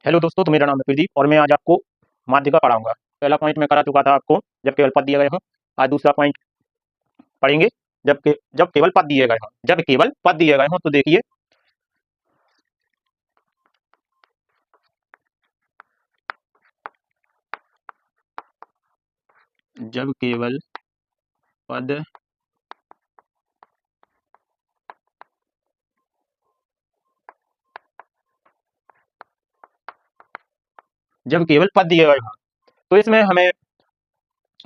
Hello दोस्तों, तो मेरा नाम है प्रदीप और मैं आज आपको माध्यिका पढ़ाऊंगा। पहला पॉइंट मैं करा चुका था आपको जब केवल पद दिए गए हों। आज दूसरा पॉइंट पढ़ेंगे जब केवल पद दिए गए हों। जब केवल पद दिए गए हों तो देखिए, जब केवल पद जब केवल पद दिए गए हों तो इसमें हमें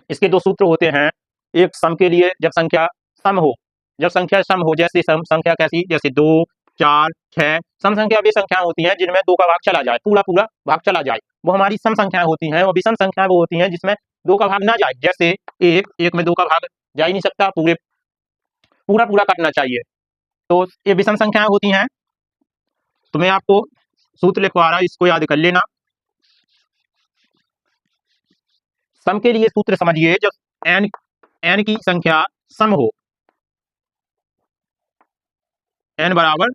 इसके दो सूत्र होते हैं। एक सम के लिए, जब संख्या सम हो, जब संख्या सम हो, जैसे संख्या कैसी, जैसे 2, 4, 6। सम संख्या वे संख्या होती हैं जिनमें दो का भाग चला जाए, पूरा पूरा भाग चला जाए, वो हमारी सम संख्या होती हैं। और विषम संख्या वो होती हैं जिसमें दो का भाग ना जाए, जैसे एक में दो का भाग जा ही नहीं सकता, पूरा पूरा करना चाहिए। तो ये विषम संख्याएं होती हैं। तो मैं आपको सूत्र लिखवा रहा हूं, इसको याद कर लेना। सम के लिए सूत्र समझिए, जब n की संख्या सम हो, n बराबर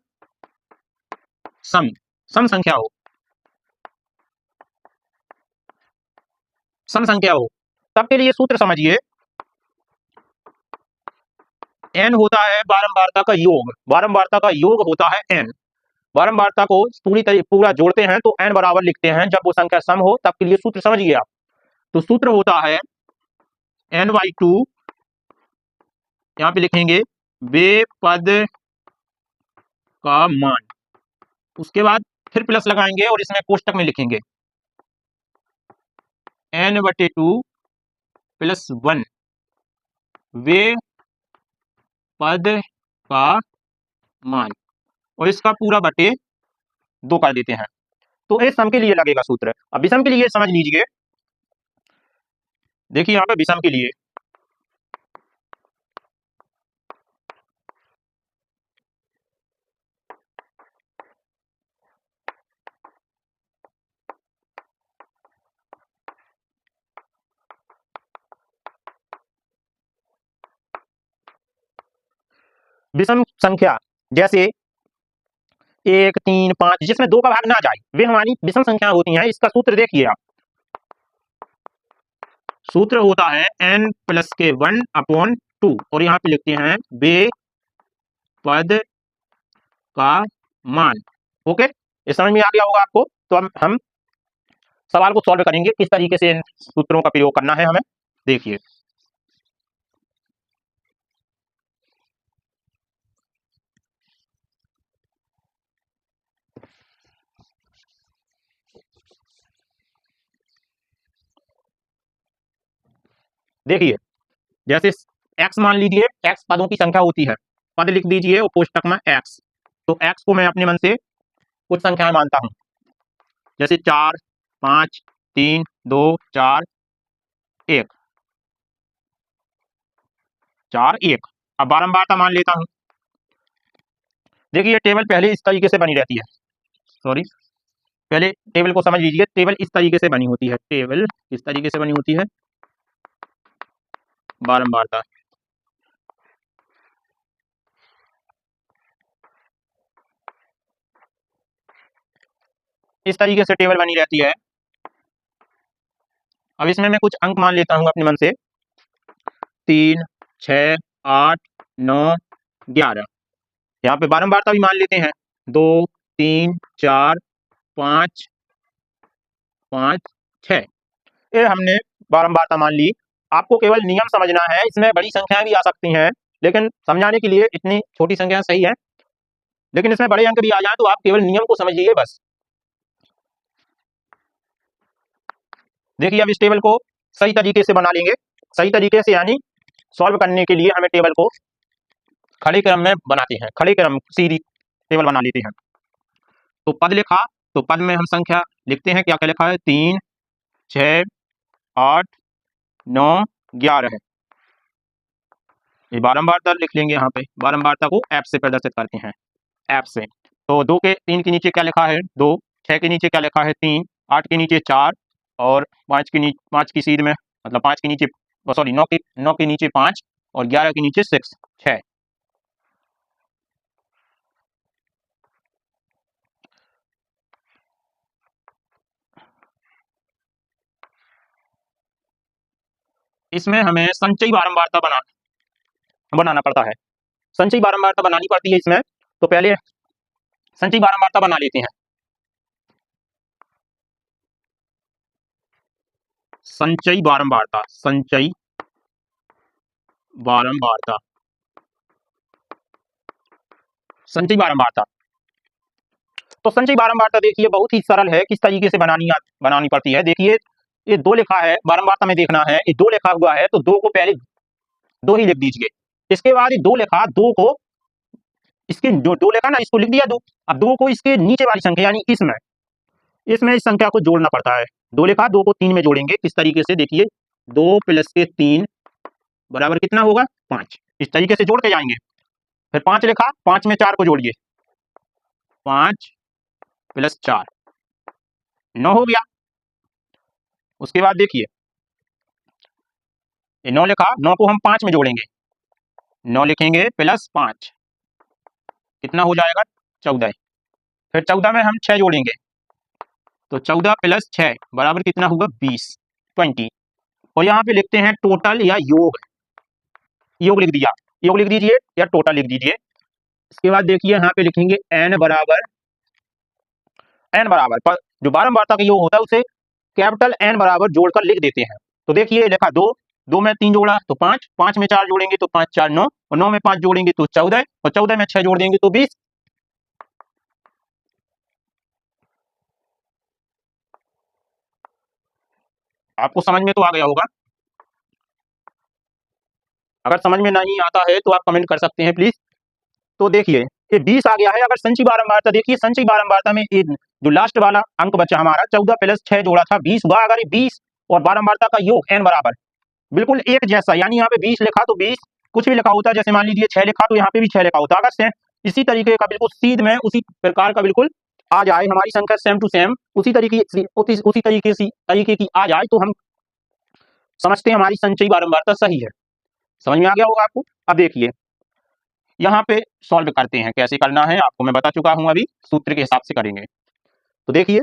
सम सम संख्या हो, सम संख्या हो, तब के लिए सूत्र समझिए। n होता है बारंबारता का योग, बारंबारता का योग होता है n। बारंबारता को पूरा जोड़ते हैं तो n बराबर लिखते हैं जब वो संख्या सम हो, तब के लिए सूत्र समझिए आप। तो सूत्र होता है n/2, यहां पे लिखेंगे वे पद का मान, उसके बाद फिर प्लस लगाएंगे और इसमें कोष्टक में लिखेंगे n/2 + 1 वे पद का मान, और इसका पूरा बटे 2 कर देते हैं। तो इस सम के लिए लगेगा सूत्र। अब विषम के लिए समझ लीजिए। देखिए यहाँ पे विषम के लिए, विषम संख्या जैसे 1, 3, 5 जिसमें दो का भाग ना जाए, वे हमारी विषम संख्या होती हैं। इसका सूत्र देखिए आप। सूत्र होता है n+1/2 और यहाँ पे लिखते हैं वे पद का मान। ओके, ये समझ में आ गया होगा आपको। तो हम सवाल को सॉल्व करेंगे, किस तरीके से इन सूत्रों का प्रयोग करना है हमें। देखिए, देखिए जैसे x मान लीजिए, x पदों की संख्या होती है। पद लिख दीजिए और कोष्टक में x। तो x को मैं अपने मन से कुछ संख्याएं मानता हूं, जैसे 4, 5, 3, 2, 4, 1, 4, 1। अब बारंबारता मान लेता हूं। देखिए टेबल पहले इस तरीके से बनी रहती है, सॉरी, पहले टेबल को समझ लीजिए। टेबल इस तरीके से बनी होती है, टेबल इस तरीके से बनी होती है। बारंबारता, इस तरीके से टेबल बनी रहती है। अब इसमें मैं कुछ अंक मान लेता हूं अपने मन से, 3, 6, 8, 9, 11। यहाँ पे बारंबारता भी मान लेते हैं, 2, 3, 4, 5, 5, 6। ये हमने बारंबारता मान ली। आपको केवल नियम समझना है, इसमें बड़ी संख्याएं भी आ सकती हैं, लेकिन समझाने के लिए इतनी छोटी संख्या सही है। लेकिन इसमें बड़े अंक भी आ जाए तो आप केवल नियम को समझिए बस। देखिए अब इस टेबल को सही तरीके से बना लेंगे। सही तरीके से यानी सॉल्व करने के लिए हमें टेबल को खड़े क्रम में बनाते हैं, खड़े क्रम सीधी टेबल बना लेते हैं। तो पद लिखा, तो पद में हम संख्या लिखते हैं, क्या क्या लिखा है, 3, 6, 8, 9, 11 है। ये बारंबारता लिख लेंगे, यहाँ पे बारंबारता को एफ से प्रदर्शित करते हैं, एफ से। तो 2 के 3 के नीचे क्या लिखा है, 2, 6 के नीचे क्या लिखा है, 3, 8 के नीचे 4 और 5 की सीध में, मतलब 5 के नीचे, सॉरी 9 के नीचे 5 और 11 के नीचे 6। इसमें हमें संचयी बारंबारता बनाना पड़ता है। संचयी बारंबारता बनानी पड़ती है इसमें, तो पहले संचयी बारंबारता बना लेते हैं। संचयी बारंबारता, संचयी बारंबारता, संचयी बारंबारता। तो संचयी बारंबारता देखिए बहुत ही सरल है, किस तरीके से बनानी पड़ती है। देखिए ये 2 लिखा है, बारंबारता में देखना है, ये 2 लिखा हुआ है तो 2 को पहले 2 ही लिख दीजिए। इसके बाद ये 2 लिखा, 2 को इसके जो 2 लिखा ना इसको लिख दिया 2। अब 2 को इसके नीचे वाली संख्या यानी इसमें इस संख्या को जोड़ना पड़ता है। 2 लिखा, 2 को 3 में जोड़ेंगे। किस तरीके से देखिए 2 प्लस के 3 बराबर कितना होगा 5। इस तरीके से जोड़ के जाएंगे। फिर 5 लिखा, 5 में 4 को जोड़िए, 5 प्लस 4 9 हो गया। उसके बाद देखिए ये 9 लिखा, 9 को हम 5 में जोड़ेंगे, 9 लिखेंगे प्लस 5 कितना हो जाएगा 14। फिर 14 में हम 6 जोड़ेंगे तो 14 प्लस 6 बराबर कितना होगा 20। और यहाँ पे लिखते हैं टोटल या योग, योग लिख दिया, योग लिख दीजिए या टोटल लिख दीजिए। इसके बाद देखिए यहाँ पे लिखेंगे n बराबर पर जो बारंबारता का योग होता है उसे कैपिटल N बराबर जोड़कर लिख देते हैं। तो देखिए लिखा 2, 2 में 3 जोड़ा तो 5, 5 में 4 जोड़ेंगे तो 5 4 9, और 9 में 5 जोड़ेंगे तो 14, और 14 में 6 जोड़ देंगे तो 20। आपको समझ में तो आ गया होगा। अगर समझ में नहीं आता है तो आप कमेंट कर सकते हैं प्लीज। तो देखिए ये 20 आ गया है। अगर संचयी बारंबारता देखिए, संचयी बारंबारता में जो लास्ट वाला अंक बचा हमारा 14 प्लस 6 जोड़ा था 20 हुआ। अगर ये 20 और बारंबारता का योग n बराबर बिल्कुल एक जैसा, यानी यहाँ पे 20 लिखा तो 20 कुछ भी लिखा होता, जैसे मान लीजिए 6 लिखा तो यहाँ पे भी 6 लिखा होता। अगर इसी तरीके का बिल्कुल सीध में उसी प्रकार का बिल्कुल आ जाए, हमारी संख्या सेम टू सेम उसी तरीके की आ जाए तो हम समझते हैं हमारी संचयी बारंबारता सही है। समझ में आ गया होगा आपको। अब देखिए यहाँ पे सॉल्व करते हैं, कैसे करना है आपको मैं बता चुका हूं, अभी सूत्र के हिसाब से करेंगे। तो देखिए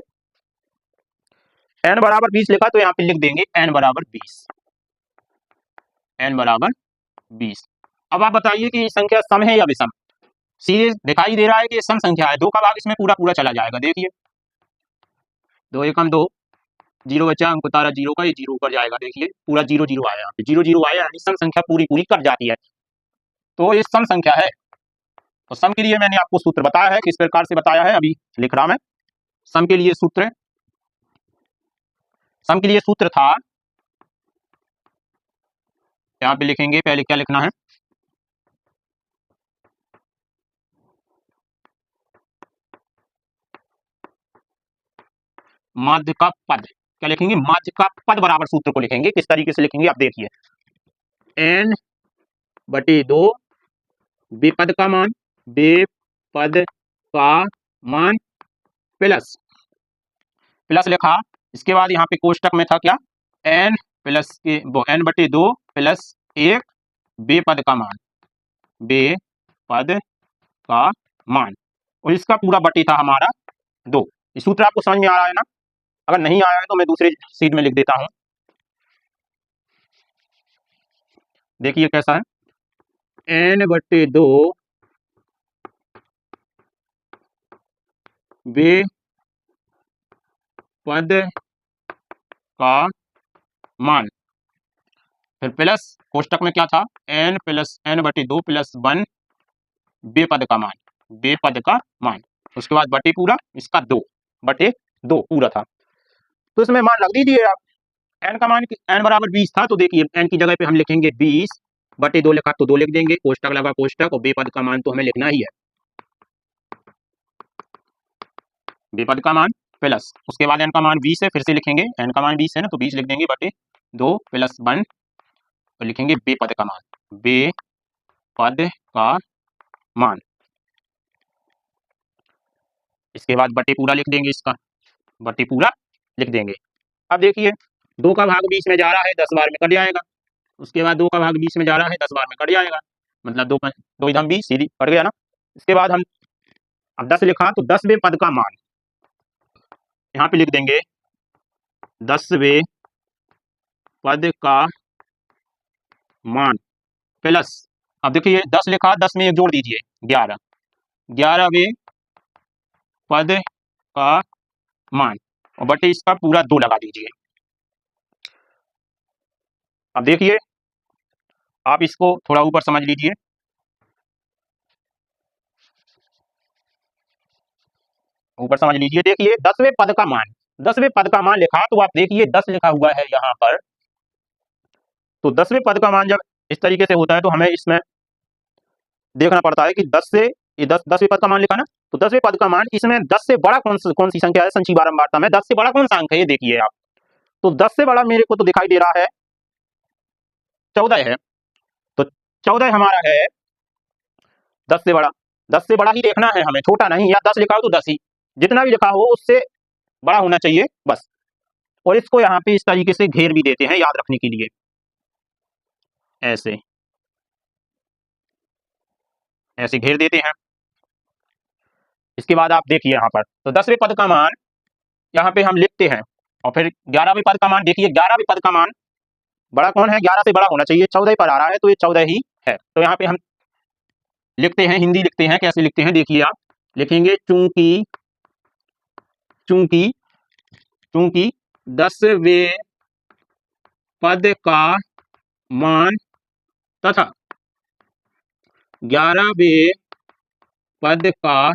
n बराबर 20 लिखा तो यहाँ पे लिख देंगे n बराबर 20, n बराबर 20। अब आप बताइए कि ये संख्या सम है या विषम। सीधे दिखाई दे रहा है कि ये सम संख्या है, 2 का भाग इसमें पूरा पूरा चला जाएगा। देखिए 2 एकम 2, 0 बचा, अंक उतारा 0 का, ये 0 ऊपर जाएगा। देखिए पूरा 0 0 आया, यहाँ पे 0 0 आया, यानी सम संख्या पूरी पूरी कट जाती है, तो ये सम संख्या है। तो सम के लिए मैंने आपको सूत्र बताया है, किस प्रकार से बताया है अभी लिख रहा मैं। सम के लिए सूत्र, सम के लिए सूत्र था, यहाँ पे लिखेंगे, पहले क्या लिखना है, माध्य का पद। क्या लिखेंगे, माध्य का पद बराबर सूत्र को लिखेंगे। किस तरीके से लिखेंगे आप देखिए, n बटे 2 विपद का मान, विपद का मान प्लस लिखा। इसके बाद यहाँ पे कोष्टक में था क्या, n प्लस के n बटे 2 प्लस 1 बेपद का मान, बेपद का मान, और इसका पूरा बटे था हमारा 2। इस सूत्र आपको समझ में आ रहा है ना। अगर नहीं आया है तो मैं दूसरे सीट में लिख देता हूं। देखिए कैसा है, n बटे 2 बेपद का मान, फिर प्लस कोष्टक में क्या था, n प्लस n बटे 2 प्लस 1 बेपद का मान, बेपद का मान। उसके बाद बटे पूरा, इसका 2 बटे 2 पूरा था। तो इसमें मान लग दीजिए आप। n का मान n बराबर 20 था, तो देखिए n की जगह पे हम लिखेंगे 20 बटे 2 लिखा तो 2 लिख देंगे, कोष्टक लगा कोष्टक, और बेपद का मान तो हमें लिखना ही है, बेपद का मान प्लस। उसके बाद n का मान 20 है, फिर से लिखेंगे n का मान 20 है ना, तो 20 लिख देंगे बटे 2 प्लस 1, और लिखेंगे बेपद का मान, बेपद का मान। इसके बाद बटे पूरा लिख देंगे, इसका बटे पूरा लिख देंगे। अब देखिए 2 का भाग 20 में जा रहा है, 10 बार में कट जाएगा। उसके बाद 2 का भाग 20 में जा रहा है, 10 बार में कट जाएगा, मतलब 2 इधम 20 सीधी कट गया ना। इसके बाद हम अब 10 लिखा तो 10वें पद का मान, यहाँ पे लिख देंगे 10वें पद का मान प्लस, अब देखिए 10 लिखा, 10 में एक जोड़ दीजिए 11, 11वें पद का मान और बटे इसका पूरा 2 लगा दीजिए। अब देखिए आप इसको थोड़ा ऊपर समझ लीजिए, ऊपर समझ लीजिए। देखिए 10वें पद का मान, 10वें पद का मान लिखा तो आप देखिए 10 लिखा हुआ है यहाँ पर, तो 10वें पद का मान जब इस तरीके से होता है तो हमें इसमें देखना पड़ता है कि 10 से ये 10वें पद का मान लिखा ना, तो 10वें पद का मान इसमें 10 से बड़ा कौन सी संख्या है संची बारंबारता में, 10 से बड़ा कौन सा अंक है ये देखिए आप। तो 10 से बड़ा मेरे को तो दिखाई दे रहा है 14 है, तो 14 हमारा है 10 से बड़ा। 10 से बड़ा ही देखना है हमें, छोटा नहीं, या 10 लिखा हो तो 10 ही, जितना भी लिखा हो उससे बड़ा होना चाहिए बस। और इसको यहाँ पे इस तरीके से घेर भी देते हैं याद रखने के लिए, ऐसे ऐसे घेर देते हैं। इसके बाद आप देखिए यहाँ पर, तो 10वें पद का मान यहाँ पे हम लिखते हैं, और फिर 11वें पद का मान देखिए, 11वें पद का मान बड़ा कौन है, 11 से बड़ा होना चाहिए, 14 पर आ रहा है तो ये 14 ही है। तो यहाँ पे हम लिखते हैं, हिंदी लिखते हैं, कैसे लिखते हैं देखिए आप, लिखेंगे चूंकि चूंकि चूंकि 10वें पद का मान तथा 11वें पद का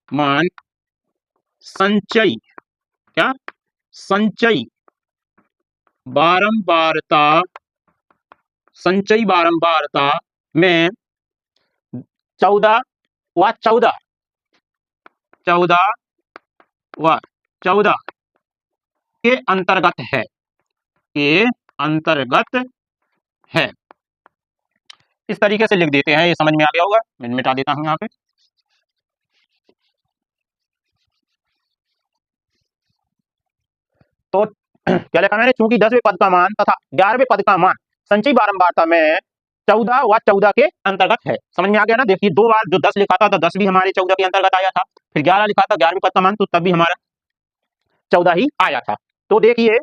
मान संचयी, क्या संचयी बारंबारता, संचयी बारंबारता में 14 व 14 14 व 14 के अंतर्गत है, के अंतर्गत है। इस तरीके से लिख देते हैं, ये समझ में आ गया होगा। मैं मिटा देता हूं यहाँ पे। तो क्या लिखा मैंने, चूंकि 10वें पद का मान तथा 11वें पद का मान संचयी बारंबारता में 14 व 14 के अंतर्गत है। समझ में आ गया ना। देखिए 2 बार जो 10 लिखा था तो 10 भी हमारे 14 के अंतर्गत आया था, फिर 11 लिखा था 11वें पद का मान, तो तब भी हमारा 14 ही आया था। तो देखिए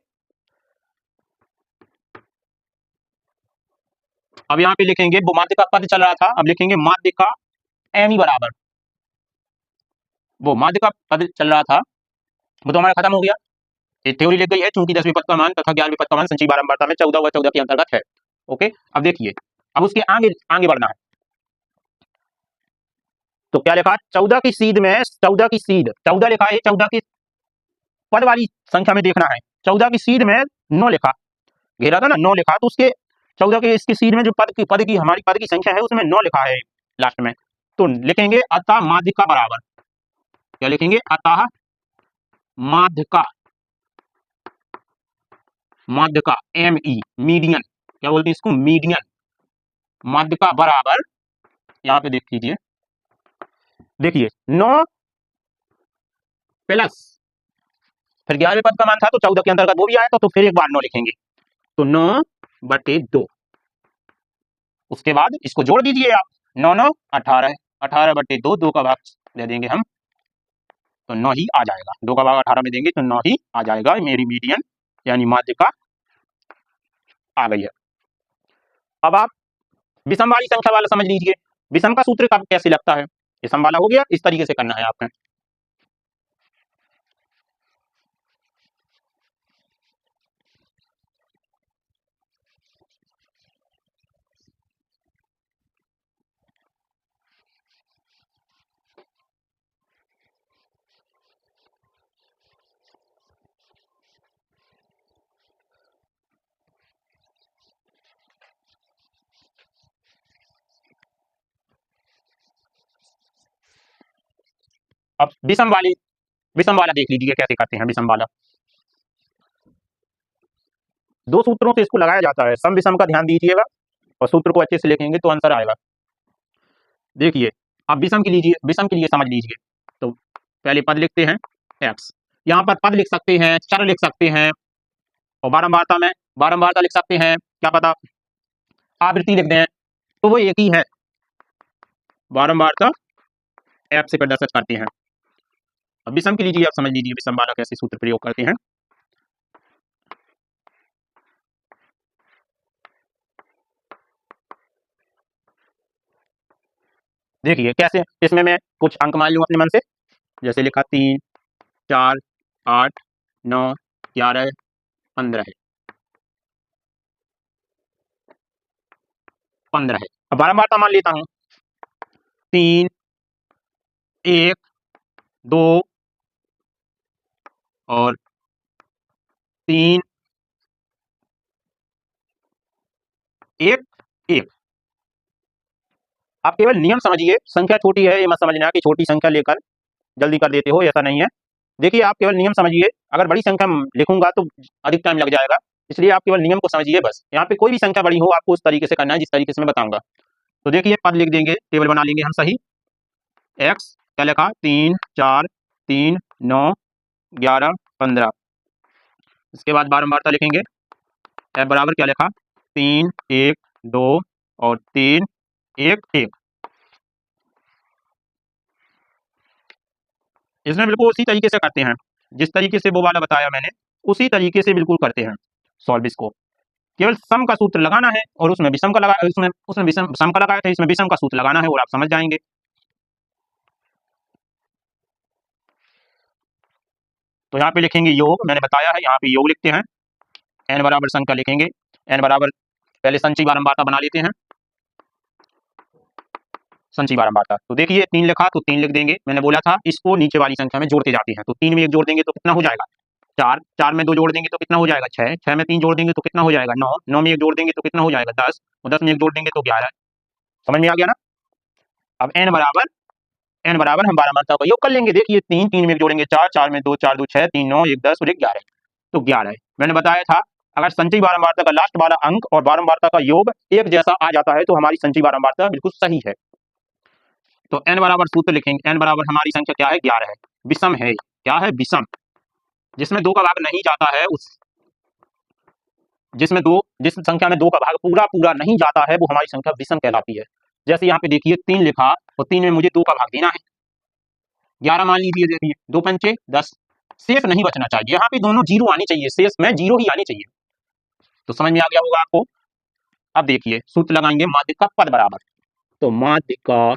अब यहाँ पे लिखेंगे, वो माध्य का पद चल रहा था, अब लिखेंगे माध्य का एम बराबर, वो माध्य का पद चल रहा था वो तो हमारा खत्म हो गया, ये थ्योरी लिख गई है, चूंकि 10वें पद का मान तथा 11वें पद का मान संचयी बारंबारता में 14 व 14 के अंतर्गत है। ओके, अब देखिए अब उसके आगे आगे बढ़ना है। तो क्या लिखा, 14 की सीध में 14 की सीध, 14 लिखा है, 14 की पद वाली संख्या में देखना है। 14 की सीध में 9 लिखा, घेरा था ना 9 लिखा, तो उसके 14 के इसकी सीध में जो पद की हमारी पद की संख्या है उसमें 9 लिखा है लास्ट में, तो लिखेंगे अतः माध्य का बराबर, क्या लिखेंगे, अतः माध्य का, माध्य का एम ई मीडियन, क्या बोलते हैं इसको, मीडियन, माध्य का बराबर, यहाँ पे देख लीजिए, देखिए 9 प्लस फिर 11वें पद का मान था तो 14 के अंतर्गत वो भी आया था, तो फिर एक बार 9 लिखेंगे, तो 9/2, उसके बाद इसको जोड़ दीजिए आप, 9 9 18, 18/2, 2 का भाग दे देंगे हम तो 9 ही आ जाएगा, 2 का भाग 18 में देंगे तो 9 ही आ जाएगा, मेरी मीडियन यानी माध्य का आ गई है। अब आप विषम वाली संख्या वाला समझ लीजिए, विषम का सूत्र कब कैसे लगता है, विषम वाला हो गया, इस तरीके से करना है आपने। अब विषम वाला देख लीजिए कैसे करते हैं विषम वाला। दो सूत्रों से इसको लगाया जाता है, सम विषम का ध्यान दीजिएगा और सूत्र को अच्छे से लिखेंगे तो आंसर आएगा। देखिए अब विषम के लीजिए, विषम के लिए समझ लीजिए, तो पहले पद लिखते हैं x, यहाँ पर पद लिख सकते हैं, चर लिख सकते हैं, और बारंबारता में बारंबारता लिख सकते हैं, क्या पता आवृत्ति लिख दें, तो वो एक ही है, बारंबारता f से प्रदर्शित करते हैं। अब विषम के लीजिए, आप समझ लीजिए विषम वाला कैसे सूत्र प्रयोग करते हैं। देखिए कैसे, इसमें मैं कुछ अंक मान लूँ अपने मन से, जैसे लिखा 3, 4, 8, 9, 11, 15 है, 15 है। अब बारंबारता मान लेता हूँ, 3, 1, 2 और 3, 1, 1। आप केवल नियम समझिए, संख्या छोटी है ये मत समझना कि छोटी संख्या लेकर जल्दी कर देते हो, ऐसा नहीं है। देखिए आप केवल नियम समझिए, अगर बड़ी संख्या लिखूंगा तो अधिक टाइम लग जाएगा, इसलिए आप केवल नियम को समझिए बस। यहाँ पे कोई भी संख्या बड़ी हो आपको उस तरीके से करना है जिस तरीके से मैं बताऊंगा। तो देखिए पद लिख देंगे, टेबल बना लेंगे हम सही। एक्स क्या लिखा, 3, 4, 3, 9, 11, 15। इसके बाद बारंबारता लिखेंगे, एफ बराबर क्या लिखा, 3, 1, 2 और 3, 1, 1। इसमें बिल्कुल उसी तरीके से करते हैं, जिस तरीके से वो वाला बताया मैंने उसी तरीके से बिल्कुल करते हैं सॉल्व इसको। केवल सम का सूत्र लगाना है और उसमें विषम का लगा, उसमें विषम सम का लगाया था, इसमें विषम का सूत्र लगाना है और आप समझ जाएंगे। तो यहाँ पे लिखेंगे योग, मैंने बताया है यहाँ पे योग लिखते हैं। n बराबर संख्या लिखेंगे, n बराबर पहले संचयी बारंबारता बना लेते हैं, संचयी बारंबारता। तो देखिए 3 लिखा तो 3 लिख देंगे, मैंने बोला था इसको नीचे वाली संख्या में जोड़ते जाते हैं। तो 3 में 1 जोड़ देंगे तो कितना हो जाएगा, 4, 4 में 2 जोड़ देंगे तो कितना हो जाएगा, 6, 6 में 3 जोड़ देंगे तो कितना हो जाएगा, 9, 9 में 1 जोड़ देंगे तो कितना हो जाएगा, 10, और 10 में 1 जोड़ देंगे तो 11। समझ में आ गया ना। अब n बराबर हम बारंबारता का योग कर लेंगे। देखिए 3, 3 में 1 जोड़ेंगे 4, 4 में 2, 4 2 6, 3 9, 1 10 और 1 11। तो 11 है। मैंने बताया था अगर संचयी बारंबारता का लास्ट वाला अंक और बारंबारता का योग एक जैसा आ जाता है तो हमारी संचयी बारंबारता बिल्कुल सही है। तो n बराबर सूत्र लिखेंगे, n बराबर हमारी संख्या क्या है, 11 है। विषम है, क्या है, विषम। जिसमें 2 का भाग नहीं जाता है, उस जिस संख्या में 2 का भाग पूरा पूरा नहीं जाता है वो हमारी संख्या विषम कहलाती है। जैसे यहाँ पे देखिए 3 लिखा और 3 में मुझे 2 का भाग देना है, 11 मान लीजिए। देखिए 2 पंचे 10, शेष नहीं बचना चाहिए, यहाँ पे दोनों जीरो आनी चाहिए, शेष में जीरो ही आनी चाहिए। तो समझ में आ गया होगा आपको। अब देखिए सूत्र लगाएंगे माध्य का पद बराबर। तो माध्य का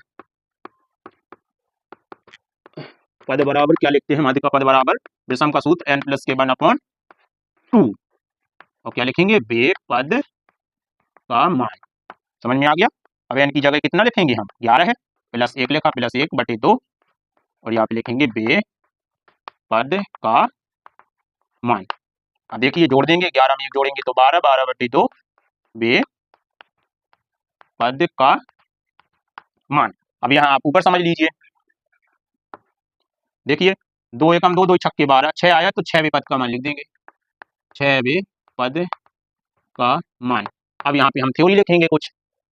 पद बराबर क्या लिखते हैं, माध्य का पद बराबर विषम का सूत्र n प्लस k/2 और क्या लिखेंगे, वे पद का मान। समझ में आ गया। अब n की जगह कितना लिखेंगे हम, 11 है, प्लस 1 लिखा, प्लस 1/2 और यहाँ पे लिखेंगे वे पद का मान। अब देखिए जोड़ देंगे, 11 में 1 जोड़ेंगे तो 12, 12/2 वे पद का मान। अब यहाँ आप ऊपर समझ लीजिए, देखिए 2 एकम 2, 2 छक्के 12, 6 आया तो 6 वे पद का मान लिख देंगे, 6 वे पद का मान। अब यहाँ पे हम थ्योरी लिखेंगे कुछ।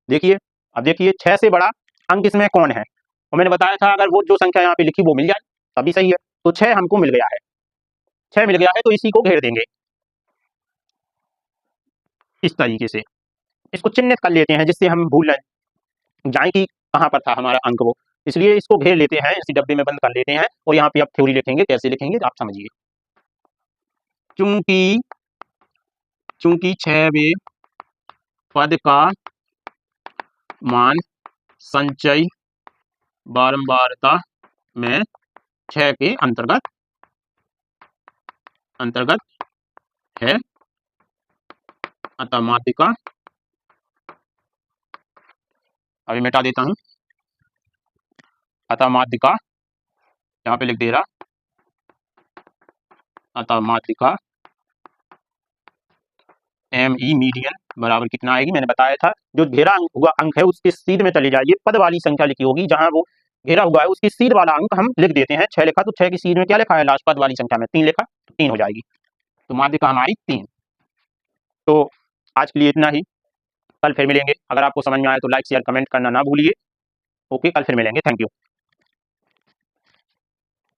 देखिए अब देखिए 6 से बड़ा अंक इसमें कौन है, और मैंने बताया था अगर वो जो संख्या यहाँ पे लिखी वो मिल जाए तभी सही है। तो 6 हमको मिल गया है, 6 मिल गया है तो इसी को घेर देंगे इस तरीके से, इसको चिन्हित कर लेते हैं जिससे हम भूल जाए कि कहाँ पर था हमारा अंक वो, इसलिए इसको घेर लेते हैं, इसी डब्बे में बंद कर लेते हैं। और यहाँ पे आप थ्योरी लिखेंगे, कैसे लिखेंगे आप समझिए। चूंकि 6वें पद का मान संचयी बारंबारता में 6 के अंतर्गत है, अतः माध्यिका, अभी मिटा देता हूं, अतः माध्यिका यहाँ पे लिख दे रहा, अतः माध्यिका ME मीडियन बराबर कितना आएगी, मैंने बताया था जो घेरा हुआ अंक है उसके सीध में चले जाइए, पद वाली संख्या लिखी होगी जहां वो घेरा हुआ है उसकी सीध वाला अंक हम लिख देते हैं। 6 लिखा तो 6 की सीध में क्या लिखा है, लास्ट पद वाली संख्या में 3 लिखा तो 3 हो जाएगी, तो माध्यिका हमारी 3। तो आज के लिए इतना ही, कल फिर मिलेंगे। अगर आपको समझ में आए तो लाइक शेयर कमेंट करना ना भूलिए। ओके, कल फिर मिलेंगे, थैंक यू।